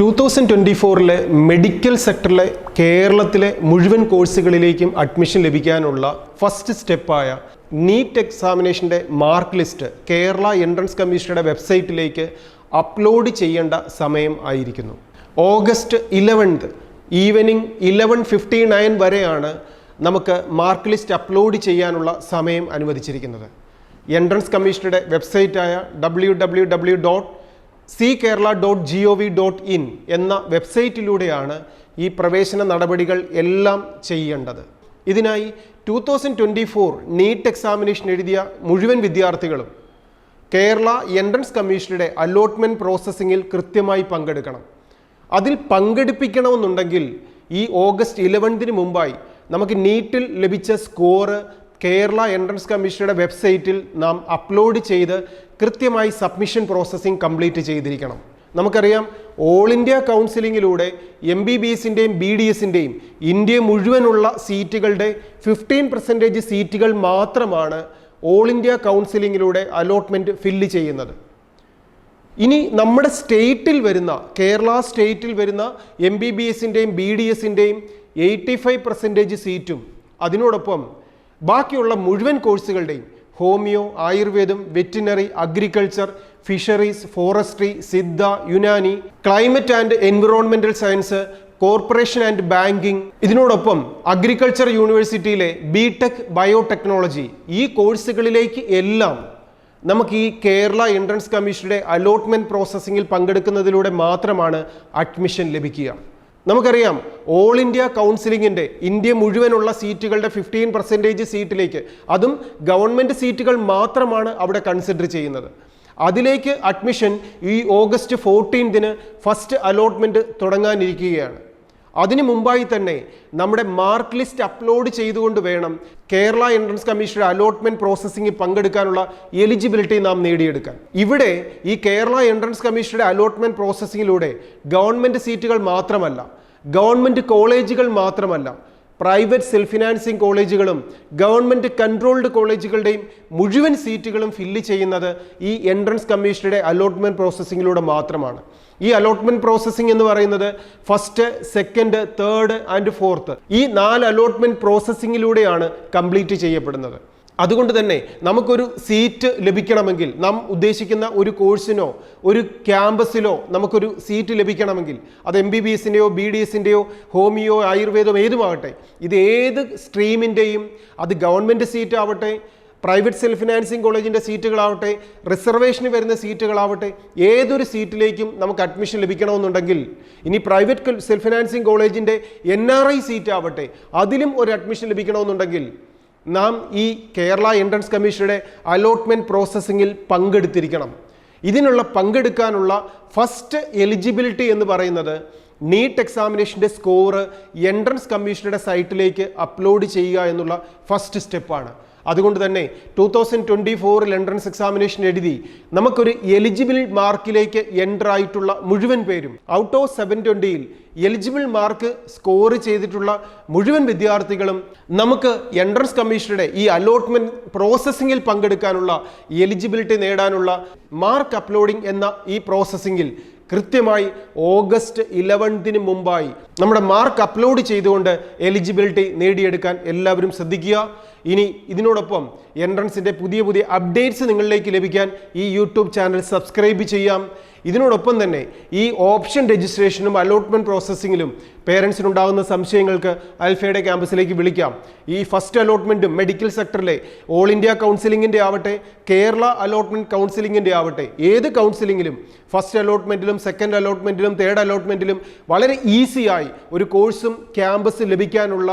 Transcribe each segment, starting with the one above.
2024 medical സെക്ടറിലെ കേരളത്തിലെ മുഴുവൻ കോഴ്സുകളിലേക്കും അഡ്മിഷൻ ലഭിക്കാനുള്ള ഫസ്റ്റ് സ്റ്റെപ്പായ നീറ്റ് എക്സാമിനേഷൻ്റെ മാർക്ക് ലിസ്റ്റ് കേരള എൻട്രൻസ് കമ്മീഷനുടെ വെബ്സൈറ്റിലേക്ക് അപ്ലോഡ് ചെയ്യേണ്ട സമയം ആയിരിക്കുന്നു. ഓഗസ്റ്റ് 11 ഈവനിങ് 11:59 വരെയാണ് നമുക്ക് മാർക്ക് ലിസ്റ്റ് അപ്ലോഡ് ചെയ്യാനുള്ള സമയം അനുവദിച്ചിരിക്കുന്നത്. എൻട്രൻസ് കമ്മീഷനുടെ വെബ്സൈറ്റായ www.ckerala.gov.in എന്ന വെബ്സൈറ്റിലൂടെയാണ് ഈ പ്രവേശന നടപടികൾ എല്ലാം ചെയ്യേണ്ടത്. ഇതിനായി 2024 നീറ്റ് എക്സാമിനേഷൻ എഴുതിയ മുഴുവൻ വിദ്യാർത്ഥികളും കേരള എൻട്രൻസ് കമ്മീഷനുടെ അലോട്ട്മെൻറ്റ് പ്രോസസ്സിങ്ങിൽ കൃത്യമായി പങ്കെടുക്കണം. അതിൽ പങ്കെടുപ്പിക്കണമെന്നുണ്ടെങ്കിൽ ഈ ഓഗസ്റ്റ് 11 മുമ്പായി നമുക്ക് നീറ്റിൽ ലഭിച്ച സ്കോറ് കേരള എൻട്രൻസ് കമ്മീഷനുടെ വെബ്സൈറ്റിൽ നാം അപ്ലോഡ് ചെയ്ത് കൃത്യമായി സബ്മിഷൻ പ്രോസസ്സിംഗ് കംപ്ലീറ്റ് ചെയ്തിരിക്കണം. നമുക്കറിയാം, ഓൾ ഇന്ത്യ കൗൺസിലിങ്ങിലൂടെ MBBSൻ്റെയും BDSൻ്റെയും ഇന്ത്യ മുഴുവനുള്ള സീറ്റുകളുടെ 15% സീറ്റുകൾ മാത്രമാണ് ഓൾ ഇന്ത്യ കൗൺസിലിങ്ങിലൂടെ അലോട്ട്മെൻറ്റ് ഫില്ല് ചെയ്യുന്നത്. ഇനി നമ്മുടെ സ്റ്റേറ്റിൽ വരുന്ന കേരള സ്റ്റേറ്റിൽ വരുന്ന MBBSൻ്റെയും BDSൻ്റെയും 85% സീറ്റും അതിനോടൊപ്പം ബാക്കിയുള്ള മുഴുവൻ കോഴ്സുകളുടെയും ഹോമിയോ, ആയുർവേദം, veterinary, agriculture, fisheries, forestry, Siddha, Unani, climate and environmental science, corporation and banking, ഇതിനോടൊപ്പം അഗ്രികൾച്ചർ യൂണിവേഴ്സിറ്റിയിലെ BTech ബയോടെക്നോളജി, ഈ കോഴ്സുകളിലേക്ക് എല്ലാം നമുക്ക് ഈ കേരള എൻട്രൻസ് കമ്മീഷനുടെ അലോട്ട്മെൻറ്റ് പ്രോസസ്സിങ്ങിൽ പങ്കെടുക്കുന്നതിലൂടെ മാത്രമാണ് അഡ്മിഷൻ ലഭിക്കുക. നമുക്കറിയാം, ഓൾ ഇന്ത്യ കൗൺസിലിങ്ങിൻ്റെ ഇന്ത്യ മുഴുവനുള്ള സീറ്റുകളുടെ 15% സീറ്റിലേക്ക്, അതും ഗവൺമെൻറ് സീറ്റുകൾ മാത്രമാണ് അവിടെ കൺസിഡർ ചെയ്യുന്നത്. അതിലേക്ക് അഡ്മിഷൻ ഈ ഓഗസ്റ്റ് 14 ഫസ്റ്റ് അലോട്ട്മെൻറ്റ് തുടങ്ങാനിരിക്കുകയാണ്. അതിനു മുമ്പായി തന്നെ നമ്മുടെ മാർക്ക് ലിസ്റ്റ് അപ്ലോഡ് ചെയ്തുകൊണ്ട് വേണം കേരള എൻട്രൻസ് കമ്മീഷനുടെ അലോട്ട്മെൻറ്റ് പ്രോസസ്സിങ്ങിൽ പങ്കെടുക്കാനുള്ള എലിജിബിലിറ്റി നാം നേടിയെടുക്കാൻ. ഇവിടെ ഈ കേരള എൻട്രൻസ് കമ്മീഷനുടെ അലോട്ട്മെൻറ്റ് പ്രോസസ്സിങ്ങിലൂടെ ഗവൺമെൻറ് സീറ്റുകൾ മാത്രമല്ല, ഗവൺമെൻറ് കോളേജുകൾ മാത്രമല്ല, പ്രൈവറ്റ് സെൽഫ് ഫിനാൻസിങ് കോളേജുകളും ഗവൺമെൻറ് കൺട്രോൾഡ് കോളേജുകളുടെയും മുഴുവൻ സീറ്റുകളും ഫില്ല് ചെയ്യുന്നത് ഈ എൻട്രൻസ് കമ്മീഷനുടെ അലോട്ട്മെൻറ്റ് പ്രോസസ്സിങ്ങിലൂടെ മാത്രമാണ്. ഈ അലോട്ട്മെൻറ്റ് പ്രോസസ്സിംഗ് എന്ന് പറയുന്നത് first, second, third and fourth, ഈ 4 അലോട്ട്മെൻറ്റ് പ്രോസസ്സിങ്ങിലൂടെയാണ് കംപ്ലീറ്റ് ചെയ്യപ്പെടുന്നത്. അതുകൊണ്ട് തന്നെ നമുക്കൊരു സീറ്റ് ലഭിക്കണമെങ്കിൽ, നാം ഉദ്ദേശിക്കുന്ന ഒരു കോഴ്സിനോ ഒരു ക്യാമ്പസിലോ നമുക്കൊരു സീറ്റ് ലഭിക്കണമെങ്കിൽ, അത് MBBSൻ്റെയോ BDSൻ്റെയോ ഹോമിയോ, ആയുർവേദം ഏതുമാകട്ടെ, ഇത് ഏത് സ്ട്രീമിൻ്റെയും, അത് ഗവൺമെൻറ് സീറ്റ് ആവട്ടെ, പ്രൈവറ്റ് സെൽഫ് ഫിനാൻസിങ് കോളേജിൻ്റെ സീറ്റുകളാവട്ടെ, റിസർവേഷന് വരുന്ന സീറ്റുകളാവട്ടെ, ഏതൊരു സീറ്റിലേക്കും നമുക്ക് അഡ്മിഷൻ ലഭിക്കണമെന്നുണ്ടെങ്കിൽ, ഇനി പ്രൈവറ്റ് സെൽഫ് ഫിനാൻസിങ് കോളേജിൻ്റെ NRI സീറ്റ് ആവട്ടെ, അതിലും ഒരു അഡ്മിഷൻ ലഭിക്കണമെന്നുണ്ടെങ്കിൽ നാം ഈ കേരള എൻട്രൻസ് കമ്മീഷനുടെ അലോട്ട്മെൻറ്റ് പ്രോസസ്സിങ്ങിൽ പങ്കെടുത്തിരിക്കണം. ഇതിനുള്ള പങ്കെടുക്കാനുള്ള ഫസ്റ്റ് എലിജിബിലിറ്റി എന്ന് പറയുന്നത് നീറ്റ് എക്സാമിനേഷൻ്റെ സ്കോറ് എൻട്രൻസ് കമ്മീഷനുടെ സൈറ്റിലേക്ക് അപ്ലോഡ് ചെയ്യുക എന്നുള്ള ഫസ്റ്റ് സ്റ്റെപ്പാണ്. അതുകൊണ്ട് തന്നെ 2024 എൻട്രൻസ് എക്സാമിനേഷൻ എഴുതി നമുക്കൊരു എലിജിബിൾ മാർക്കിലേക്ക് എൻ്റർ ആയിട്ടുള്ള മുഴുവൻ പേരും, out of 720 eligible mark score ചെയ്തിട്ടുള്ള മുഴുവൻ വിദ്യാർത്ഥികളും നമുക്ക് എൻട്രൻസ് കമ്മീഷനുടെ ഈ അലോട്ട്മെൻറ്റ് പ്രോസസ്സിങ്ങിൽ പങ്കെടുക്കാനുള്ള എലിജിബിലിറ്റി നേടാനുള്ള മാർക്ക് അപ്ലോഡിംഗ് എന്ന ഈ പ്രോസസ്സിങ്ങിൽ കൃത്യമായി ഓഗസ്റ്റ് 11 മുമ്പായി നമ്മുടെ മാർക്ക് അപ്ലോഡ് ചെയ്തുകൊണ്ട് എലിജിബിലിറ്റി നേടിയെടുക്കാൻ എല്ലാവരും ശ്രദ്ധിക്കുക. ഇനി ഇതിനോടൊപ്പം എൻട്രൻസിൻ്റെ പുതിയ അപ്ഡേറ്റ്സ് നിങ്ങളിലേക്ക് ലഭിക്കാൻ ഈ യൂട്യൂബ് ചാനൽ സബ്സ്ക്രൈബ് ചെയ്യാം. ഇതിനോടൊപ്പം തന്നെ ഈ ഓപ്ഷൻ രജിസ്ട്രേഷനും അലോട്ട്മെൻറ്റ് പ്രോസസ്സിങ്ങിലും പേരൻസിനുണ്ടാകുന്ന സംശയങ്ങൾക്ക് അൽഫയുടെ ക്യാമ്പസിലേക്ക് വിളിക്കാം. ഈ ഫസ്റ്റ് അലോട്ട്മെൻറ്റും മെഡിക്കൽ സെക്ടറിലെ ഓൾ ഇന്ത്യ കൗൺസിലിങ്ങിൻ്റെ ആവട്ടെ, കേരള അലോട്ട്മെൻറ്റ് കൗൺസിലിങ്ങിൻ്റെ ആവട്ടെ, ഏത് കൗൺസിലിങ്ങിലും ഫസ്റ്റ് അലോട്ട്മെൻറ്റിലും സെക്കൻഡ് അലോട്ട്മെൻറ്റിലും തേർഡ് അലോട്ട്മെൻറ്റിലും വളരെ ഈസിയായി ഒരു കോഴ്സും ക്യാമ്പസ് ലഭിക്കാനുള്ള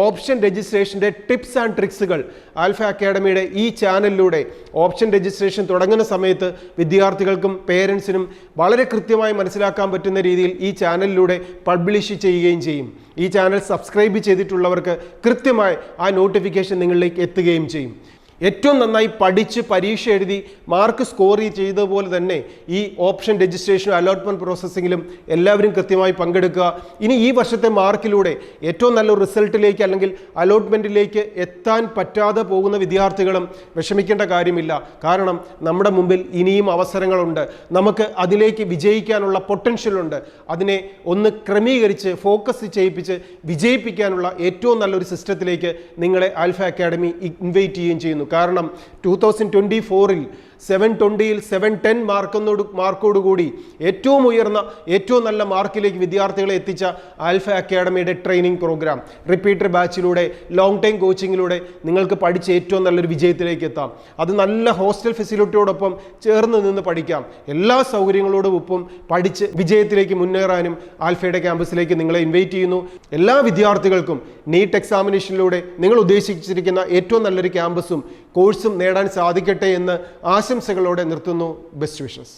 ഓപ്ഷൻ രജിസ്ട്രേഷൻ്റെ ടിപ്സ് ആൻഡ് ട്രിക്സുകൾ ആൽഫ അക്കാഡമിയുടെ ഈ ചാനലിലൂടെ ഓപ്ഷൻ രജിസ്ട്രേഷൻ തുടങ്ങുന്ന സമയത്ത് വിദ്യാർത്ഥികൾക്കും പേരൻസിനും വളരെ കൃത്യമായി മനസ്സിലാക്കാൻ പറ്റുന്ന രീതിയിൽ ഈ ചാനലിലൂടെ പബ്ലിഷ് ചെയ്യുകയും ചെയ്യും. ഈ ചാനൽ സബ്സ്ക്രൈബ് ചെയ്തിട്ടുള്ളവർക്ക് കൃത്യമായി ആ നോട്ടിഫിക്കേഷൻ നിങ്ങളിലേക്ക് എത്തുകയും ചെയ്യും. ഏറ്റവും നന്നായി പഠിച്ച് പരീക്ഷ എഴുതി മാർക്ക് സ്കോർ ചെയ്തതുപോലെ തന്നെ ഈ ഓപ്ഷൻ രജിസ്ട്രേഷനും അലോട്ട്മെൻറ്റ് പ്രോസസ്സിങ്ങിലും എല്ലാവരും കൃത്യമായി പങ്കെടുക്കുക. ഇനി ഈ വർഷത്തെ മാർക്കിലൂടെ ഏറ്റവും നല്ലൊരു റിസൾട്ടിലേക്ക് അല്ലെങ്കിൽ അലോട്ട്മെൻറ്റിലേക്ക് എത്താൻ പറ്റാതെ പോകുന്ന വിദ്യാർത്ഥികളും വിഷമിക്കേണ്ട കാര്യമില്ല. കാരണം നമ്മുടെ മുമ്പിൽ ഇനിയും അവസരങ്ങളുണ്ട്. നമുക്ക് അതിലേക്ക് വിജയിക്കാനുള്ള പൊട്ടൻഷ്യലുണ്ട്. അതിനെ ഒന്ന് ക്രമീകരിച്ച് ഫോക്കസ് ചെയ്യിപ്പിച്ച് വിജയിപ്പിക്കാനുള്ള ഏറ്റവും നല്ലൊരു സിസ്റ്റത്തിലേക്ക് നിങ്ങളെ ആൽഫ അക്കാഡമി ഇൻവൈറ്റ് ചെയ്യുകയും ചെയ്യുന്നു. കാരണം 2024-ൽ 720-ൽ 710 മാർക്കോടുകൂടി ഏറ്റവും ഉയർന്ന ഏറ്റവും നല്ല മാർക്കിലേക്ക് വിദ്യാർത്ഥികളെ എത്തിച്ച ആൽഫ അക്കാഡമിയുടെ ട്രെയിനിങ് പ്രോഗ്രാം റിപ്പീറ്റർ ബാച്ചിലൂടെ ലോങ് ടൈം കോച്ചിങ്ങിലൂടെ നിങ്ങൾക്ക് പഠിച്ച് ഏറ്റവും നല്ലൊരു വിജയത്തിലേക്ക് എത്താം. അത് നല്ല ഹോസ്റ്റൽ ഫെസിലിറ്റിയോടൊപ്പം ചേർന്ന് നിന്ന് പഠിക്കാം. എല്ലാ സൗകര്യങ്ങളോടൊപ്പം പഠിച്ച് വിജയത്തിലേക്ക് മുന്നേറാനും ആൽഫയുടെ ക്യാമ്പസിലേക്ക് നിങ്ങളെ ഇൻവൈറ്റ് ചെയ്യുന്നു. എല്ലാ വിദ്യാർത്ഥികൾക്കും നീറ്റ് എക്സാമിനേഷനിലൂടെ നിങ്ങൾ ഉദ്ദേശിച്ചിരിക്കുന്ന ഏറ്റവും നല്ലൊരു ക്യാമ്പസും കോഴ്സും നേടാൻ സാധിക്കട്ടെ എന്ന് ആശംസകളോടെ നിർത്തുന്നു. Best wishes.